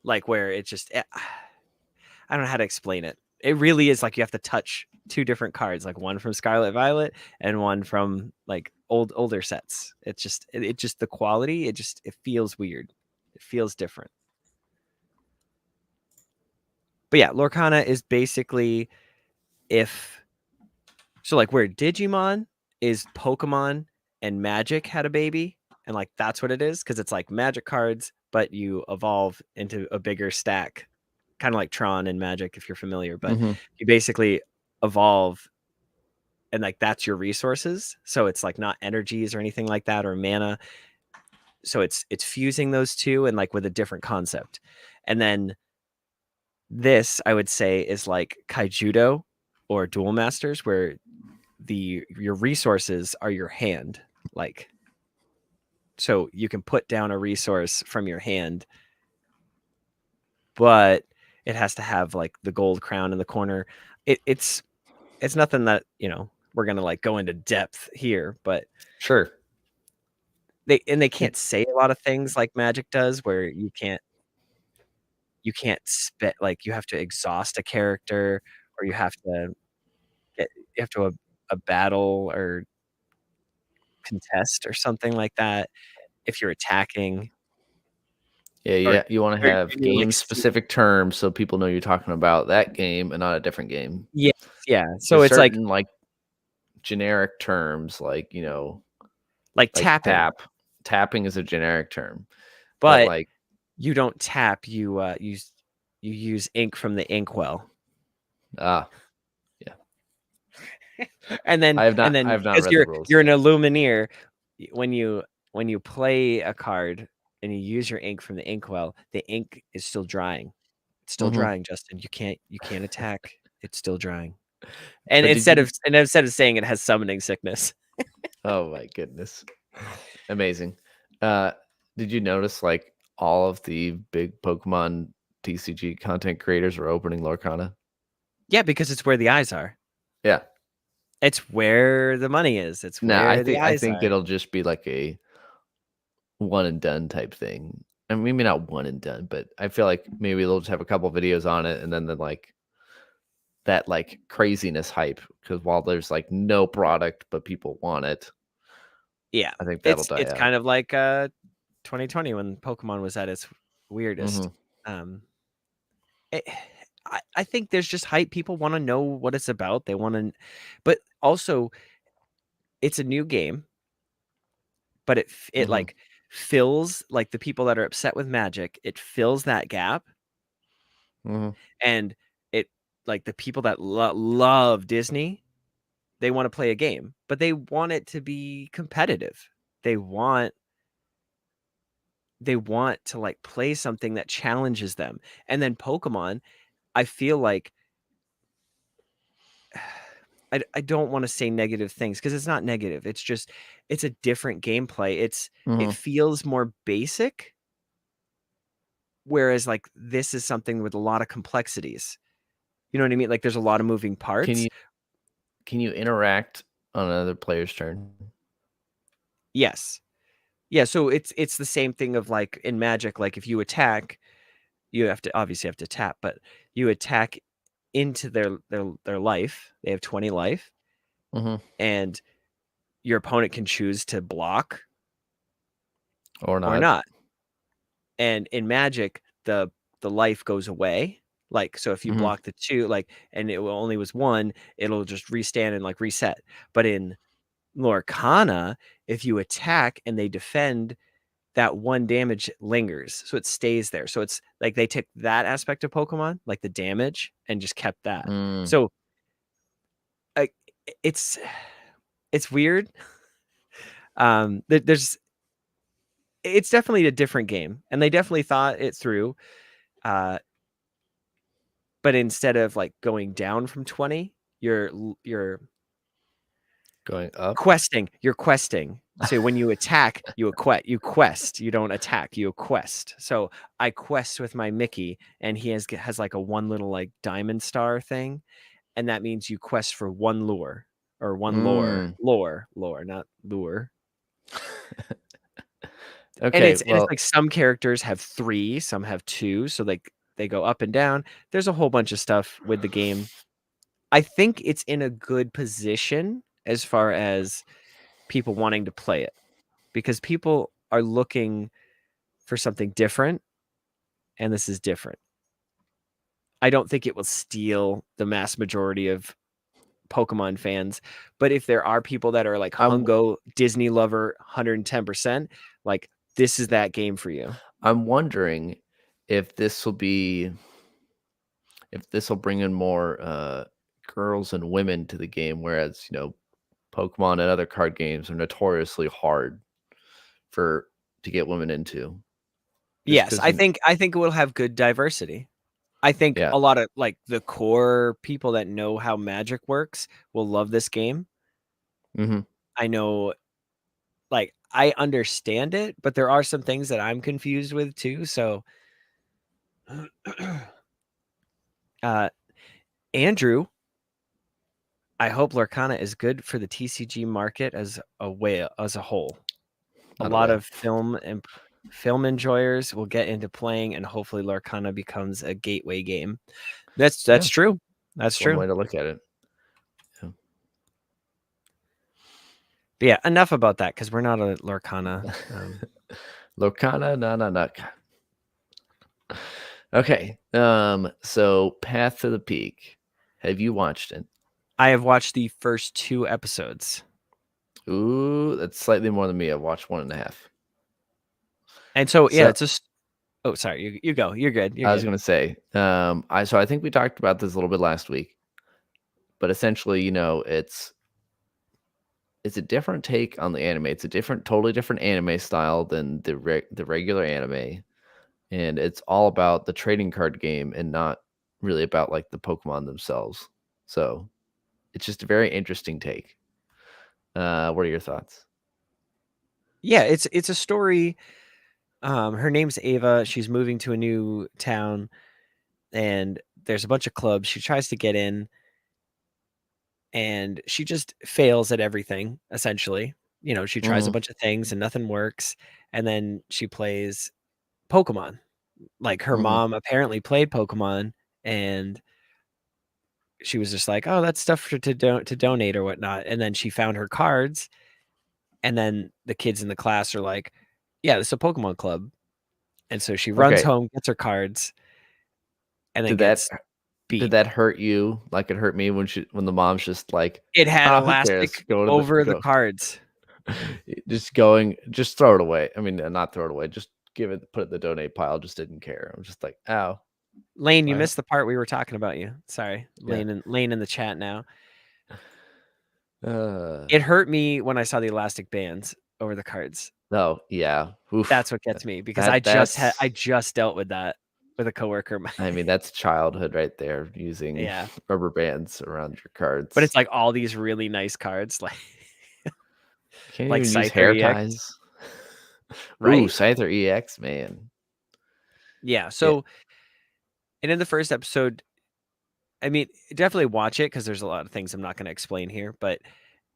Like where it just, I don't know how to explain it. It really is like you have to touch two different cards, like one from Scarlet Violet and one from like older sets. It's just the quality. It feels weird. It feels different. But yeah, Lorcana is basically like where Digimon is Pokemon and Magic had a baby, and like that's what it is, because it's like Magic cards, but you evolve into a bigger stack, kind of like Tron and Magic if you're familiar. But you basically evolve, and like that's your resources. So it's like not energies or anything like that or mana. So it's fusing those two and like with a different concept. And then this, I would say, is like Kaijudo or Duel Masters, where your resources are your hand. Like, so you can put down a resource from your hand, but it has to have like the gold crown in the corner. It's nothing that we're gonna like go into depth here, but sure. They can't say a lot of things like Magic does, where you can't spit, like you have to exhaust a character, or you have to a battle or contest or something like that if you're attacking. Yeah, you want to have like, game-specific terms so people know you're talking about that game and not a different game. Yeah. So there's it's certain, like generic terms, like like tapping. Tapping is a generic term, but like you don't tap. You use ink from the inkwell. Yeah. and then I have not because read the rules. You're an Illumineer, when you play a card and you use your ink from the inkwell, the ink is still drying. It's still drying, Justin. You can't attack. It's still drying. And instead of saying it has summoning sickness. Oh my goodness. Amazing. Did you notice like all of the big Pokemon TCG content creators are opening Lorcana? Yeah, because it's where the eyes are. Yeah. It's where the money is. It's where I think it'll just be like a one and done type thing. I mean, maybe not one and done, but I feel like maybe they'll just have a couple videos on it and then like that like craziness hype, because while there's like no product but people want it, Yeah, I think that'll die it's out. kind of like 2020 when Pokemon was at its weirdest. Mm-hmm. Um, it, I think there's just hype. People want to know what it's about. They want to, but also it's a new game, but it Mm-hmm. like fills like the people that are upset with Magic. It fills that gap, Mm-hmm. and it like the people that love Disney, they want to play a game, but they want it to be competitive. They want to like play something that challenges them. And then Pokemon, I feel like I don't want to say negative things because it's not negative. It's just it's a different gameplay. It Mm-hmm. feels more basic, whereas like this is something with a lot of complexities. You know what I mean? Like there's a lot of moving Can parts. you can you interact on another player's turn? Yes. Yeah, so it's the same thing of like in Magic, like if you attack, you have to obviously have to tap, but you attack into their life. They have 20 life, Mm-hmm. and your opponent can choose to block Or or not? not. And in Magic, the life goes away. Like so if you Mm-hmm. block the two, like and it only was one, it'll just restand and like reset. But in Lorcana, if you attack and they defend, that one damage lingers, so it stays there. So it's like they took that aspect of Pokemon, like the damage, and just kept that. Mm. So like it's it's weird. There's it's definitely a different game, and they definitely thought it through. Uh, but instead of like going down from 20, you're Going up? questing. You're questing. So when you attack, you quest. You don't attack, you quest. So I quest with my Mickey, and he has like a one little like diamond star thing, and that means you quest for one lure or one Mm. lore, not lure. And Okay, it's well, like some characters have 3, some have 2, so like they go up and down. There's a whole bunch of stuff with the game. I think it's in a good position as far as people wanting to play it, because people are looking for something different, and this is different. I don't think it will steal the mass majority of Pokemon fans, but if there are people that are like I'm Hungo Disney lover 110%, like this is that game for you. I'm wondering if this will be if this will bring in more girls and women to the game, whereas Pokemon and other card games are notoriously hard for to get women into. Just Yes, because I think it will have good diversity. I think yeah. a lot of like the core people that know how Magic works will love this game. Hmm. I know, like I understand it, but there are some things that I'm confused with too. So, uh, Andrew, I hope Lorcana is good for the TCG market as a whole. A Not a lot whale. of film enjoyers will get into playing, and hopefully Lorcana becomes a gateway game. Yeah, That's true. That's it's one true. way to look at it. Yeah. But yeah, enough about that because we're not a Lorcana. Lorcana, na. Okay. So Path to the Peak. Have you watched it? I have watched the first 2 episodes, Ooh, that's slightly more than me. I've watched 1.5. and so yeah, So it's just. Oh, sorry. You go. You're good. You're I was good. gonna say, I think we talked about this a little bit last week, but essentially, it's a different take on the anime. It's a totally different anime style than the regular anime, and it's all about the trading card game and not really about like the Pokemon themselves. So it's just a very interesting take. What are your thoughts? Yeah, it's a story. Her name's Ava. She's moving to a new town, and there's a bunch of clubs. She tries to get in, and she just fails at everything, essentially. She tries a Hmm. bunch of things and nothing works, and then she plays Pokemon. Like, her Hmm. mom apparently played Pokemon, and she was just like, oh, that's stuff to donate or whatnot. And then she found her cards, and then the kids in the class are like, yeah, this is a Pokemon club. And so she runs home, gets her cards, and then gets did beat. that hurt you like it hurt me when the mom's just like, It had who cares? elastic Go to over the cards. just throw it away. I mean, not throw it away. Just put it in the donate pile. Just didn't care. I'm just like, ow. Lane, you missed the part we were talking about you. Sorry. Yeah. Lane in the chat now. It hurt me when I saw the elastic bands over the cards. Oh, yeah. Oof. That's what gets me, because I just dealt with that with a coworker. I mean, that's childhood right there, using rubber bands around your cards. But it's like all these really nice cards, like can't like even use hair ties. Right? Ooh, Scyther EX, man. Yeah. So, and in the first episode, I mean, definitely watch it, because there's a lot of things I'm not going to explain here, but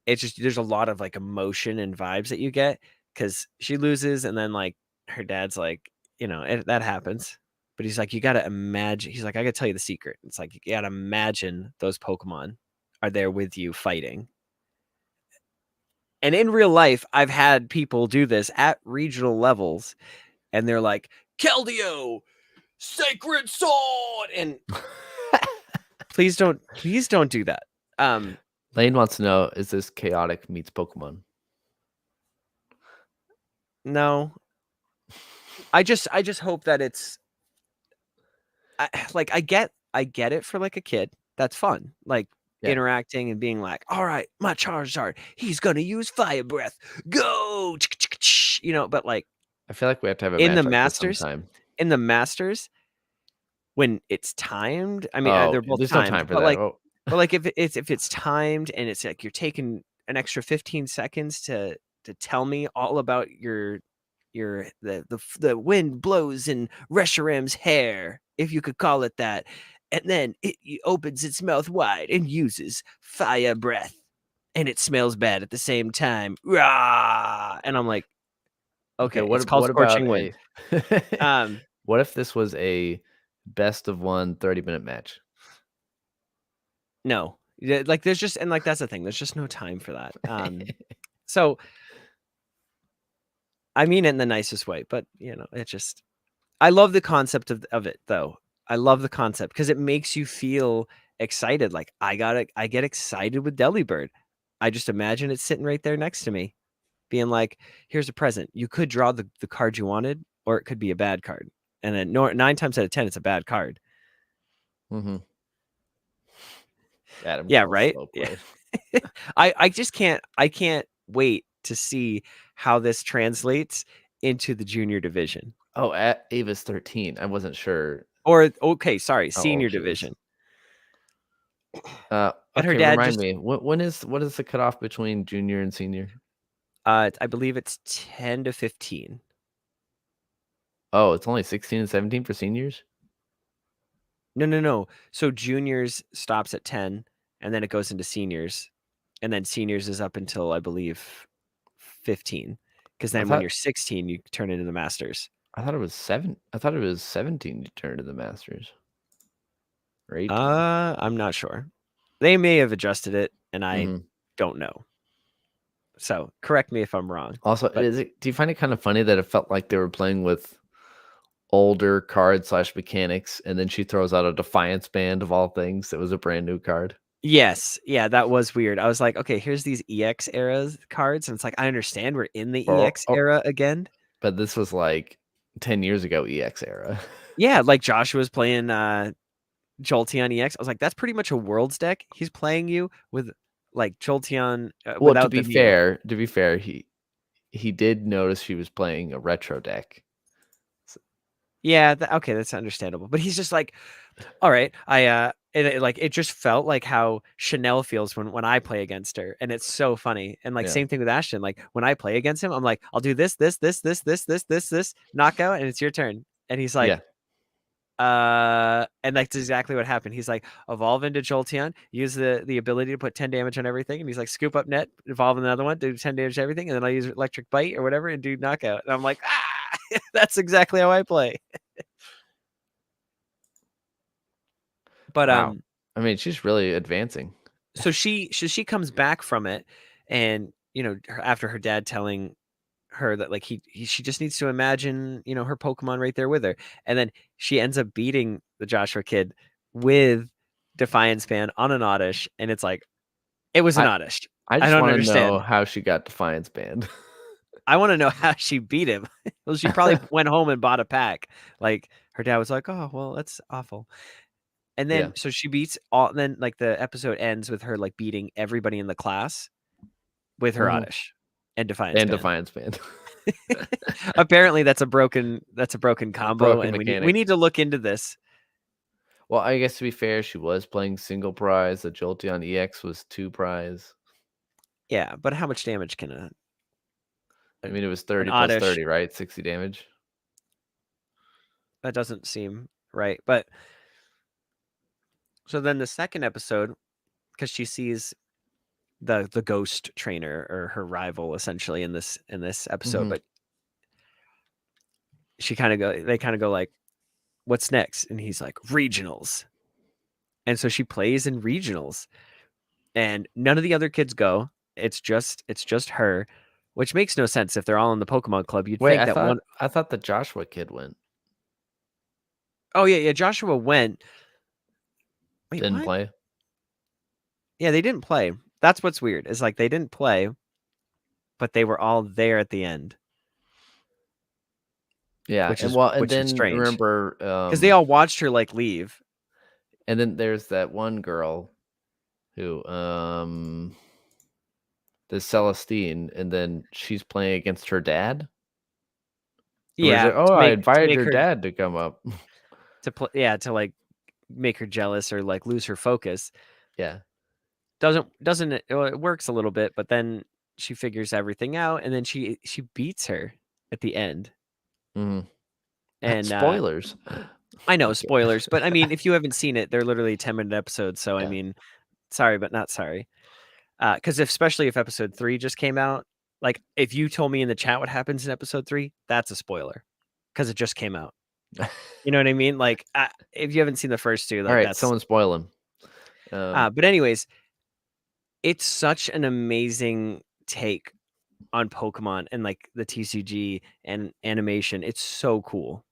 it's just, there's a lot of like emotion and vibes that you get, because she loses, and then like her dad's like, that happens, but he's like, you got to imagine, he's like, I got to tell you the secret. It's like, you got to imagine those Pokemon are there with you fighting. And in real life, I've had people do this at regional levels, and they're like, Keldeo, sacred sword, and please don't do that. Lane wants to know, is this chaotic meets Pokemon? No. I just hope that it's like, I get it for like a kid. That's fun. Like interacting and being like, all right, my Charizard, he's gonna use fire breath. Go, but like, I feel like we have to have a in match the Masters. sometime. In the Masters, when it's timed, I mean, they're both there's timed, no time for but that. like, but like if it's timed, and it's like you're taking an extra 15 seconds to tell me all about the wind blows in Reshiram's hair, if you could call it that, and then it opens its mouth wide and uses fire breath, and it smells bad at the same time. Rah! And I'm like, okay, it's called Scorching Wind. What if this was a best of 1 30-minute match? No, like there's just, and like that's the thing, there's just no time for that. So I mean it in the nicest way, but it just, I love the concept of it though. I love the concept, because it makes you feel excited. Like I get excited with Delibird. I just imagine it sitting right there next to me, being like, here's a present. You could draw the card you wanted, or it could be a bad card. And then 9 times out of 10, it's a bad card. Mm-hmm. Adam, yeah, right. Yeah. I just can't wait to see how this translates into the junior division. Oh, at Ava's 13. I wasn't sure. Or okay, sorry, senior division. Okay, her dad remind me. What is the cutoff between junior and senior? I believe it's 10 to 15. Oh, it's only 16 and 17 for seniors? No. So juniors stops at 10, and then it goes into seniors, and then seniors is up until, I believe, 15. Because then when you're 16, you turn into the Masters. I thought it was 17 to turn to the Masters. Right? I'm not sure. They may have adjusted it, and I don't know. So correct me if I'm wrong. Also, do you find it kind of funny that it felt like they were playing with older card / mechanics, and then she throws out a Defiance Band of all things that was a brand new card? Yes. Yeah, that was weird. I was like, okay, here's these EX eras cards, and it's like, I understand we're in the EX era again. But this was like 10 years ago EX era. Yeah, like Joshua was playing Jolteon EX. I was like, that's pretty much a Worlds deck. He's playing you with like Jolteon well, to be fair, he did notice she was playing a retro deck. Yeah, okay, that's understandable. But he's just like, all right, it just felt like how Chanel feels when I play against her, and it's so funny. And like same thing with Ashton. Like when I play against him, I'm like, I'll do this, knockout, and it's your turn. And he's like, and that's exactly what happened. He's like, evolve into Jolteon, use the ability to put 10 damage on everything, and he's like, scoop up net, evolve another one, do 10 damage to everything, and then I'll use electric bite or whatever and do knockout. And I'm like, that's exactly how I play. But wow. I mean, she's really advancing. So she comes back from it, and after her dad telling her that like she just needs to imagine her Pokemon right there with her, and then she ends up beating the Joshua kid with Defiance Band on an Oddish, and it's like it was an I Oddish. I I just don't want to know understand. how she got Defiance Band. I want to know how she beat him. Well, she probably went home and bought a pack. Like her dad was like, "Oh, well, that's awful." And Yeah. then so she beats all. Then like the episode ends with her like beating everybody in the class with her Mhm. Oddish and Defiance And Band. Defiance Band. Apparently, that's a broken combo, Broken and we mechanic. need to look into this. Well, I guess to be fair, she was playing single prize. The Jolteon EX was 2 prize. Yeah, but how much damage can I mean, it was an 30 plus Oddish? 30, right? 60 damage. That doesn't seem right. But so then the second episode, because she sees the ghost trainer or her rival essentially in this episode, Mhm. but they kind of go like, "What's next?" And he's like, "Regionals." And so she plays in regionals, and none of the other kids go. It's just her, which makes no sense if they're all in the Pokemon Club. You'd Wait, think that one. I thought the Joshua kid went. Oh yeah, yeah. Joshua went. Wait, Didn't what? play. Yeah, they didn't play. That's what's weird. Is like they didn't play, but they were all there at the end, Yeah, which and is well, and which is then strange remember, because they all watched her like leave. and then there's that one girl who, the Celestine, and then she's playing against her dad. Remember, she's Yeah, like, "Oh, I to invited make your her dad to come up." to play. Yeah, to like make her jealous or like lose her focus. Yeah. Doesn't it? Well, it works a little bit, but then she figures everything out, and then she beats her at the end. Mhm. And Spoilers. I know Okay. spoilers, but I mean, if you haven't seen it, they're literally 10-minute episodes. So I Yeah. mean, sorry, but not sorry. Because especially if episode 3 just came out, like if you told me in the chat what happens in episode 3, that's a spoiler because it just came out. You know what I mean? Like if you haven't seen the first 2, like Alright, that's. someone spoil him. But anyways, it's such an amazing take on Pokemon and like the TCG and animation. It's so cool.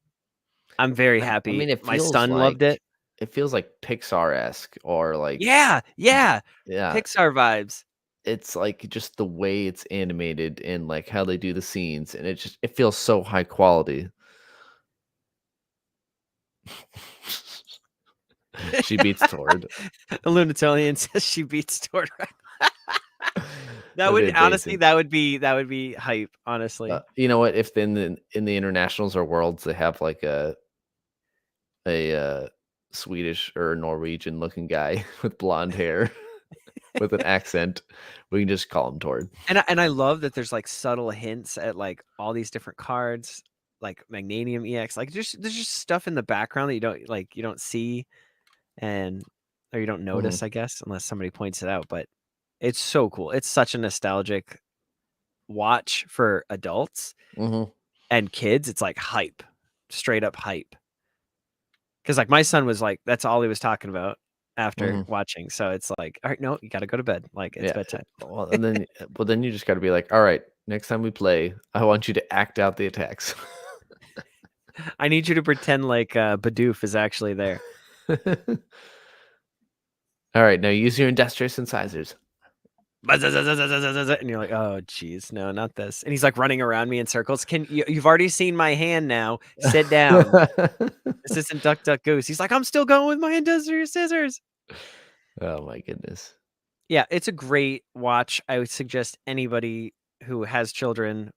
I'm very I happy. mean, My son loved it. it feels like Pixar-esque or like Yeah, yeah. yeah, Pixar vibes. it's like just the way it's animated and like how they do the scenes, and it feels so high quality. She beats Tord. The Lunatilian says she beats Tordra. That That'd be would honestly, amazing. that would be hype, honestly. You know what? If in the internationals or worlds they have like a Swedish or Norwegian looking guy with blonde hair with an accent, we can just call him Tord. And I love that there's like subtle hints at like all these different cards, like Magnanium EX. Like there's just stuff in the background that you don't see and or you don't Mhm, notice, I guess, unless somebody points it out. But it's so cool. It's such a nostalgic watch for adults mhm, and kids. It's like hype, straight up hype. Because like my son was like, that's all he was talking about after mhm. watching. So it's like, all right, no, you got to go to bed. Like it's Yeah. bedtime. Well, and then well, then you just gotta be like, "Alright, next time we play, I want you to act out the attacks." I need you to pretend like Bidoof is actually there. Alright, now use your industrious incisors. And you're like, oh, geez, no, not this. And he's like running around me in circles. You've already seen my hand now. Sit down. This isn't Duck Duck Goose. He's like, I'm still going with my industrious scissors. Oh my goodness. Yeah, it's a great watch. I would suggest anybody who has children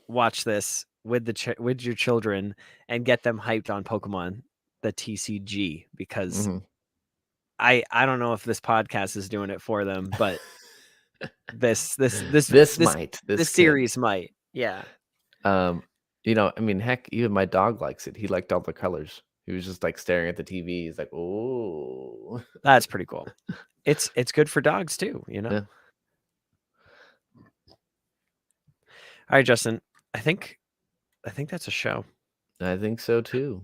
watch this with with your children and get them hyped on Pokemon, the TCG, because Mhm. I don't know if this podcast is doing it for them, but this this this This this might, this this could. series might. Yeah, Um, I mean, heck, even my dog likes it. He liked all the colors. He was just like staring at the TV. He's like, "Oh." that's pretty cool. It's good for dogs too, you know. Yeah, All right, Justin. I think that's a show. I think so too.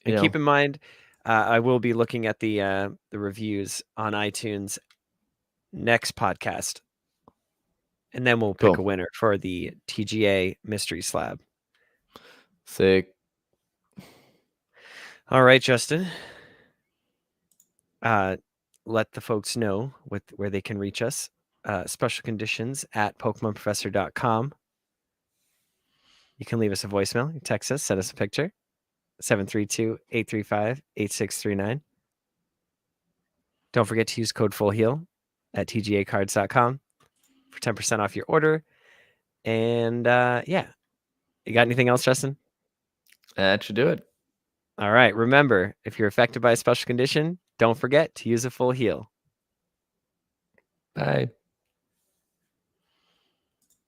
And keep in mind, I will be looking at the reviews on iTunes next podcast, and then we'll pick a winner for the TGA Mystery Slab. Sick. All right, Justin. Let the folks know where they can reach us. Special conditions at PokemonProfessor.com. You can leave us a voicemail. You text us, send us a picture. 732-835-8639. Don't forget to use code FULLHEAL at tgacards.com for 10% off your order. And yeah, you got anything else, Justin? That should do it. All right. Remember, if you're affected by a special condition, don't forget to use a full heal. Bye.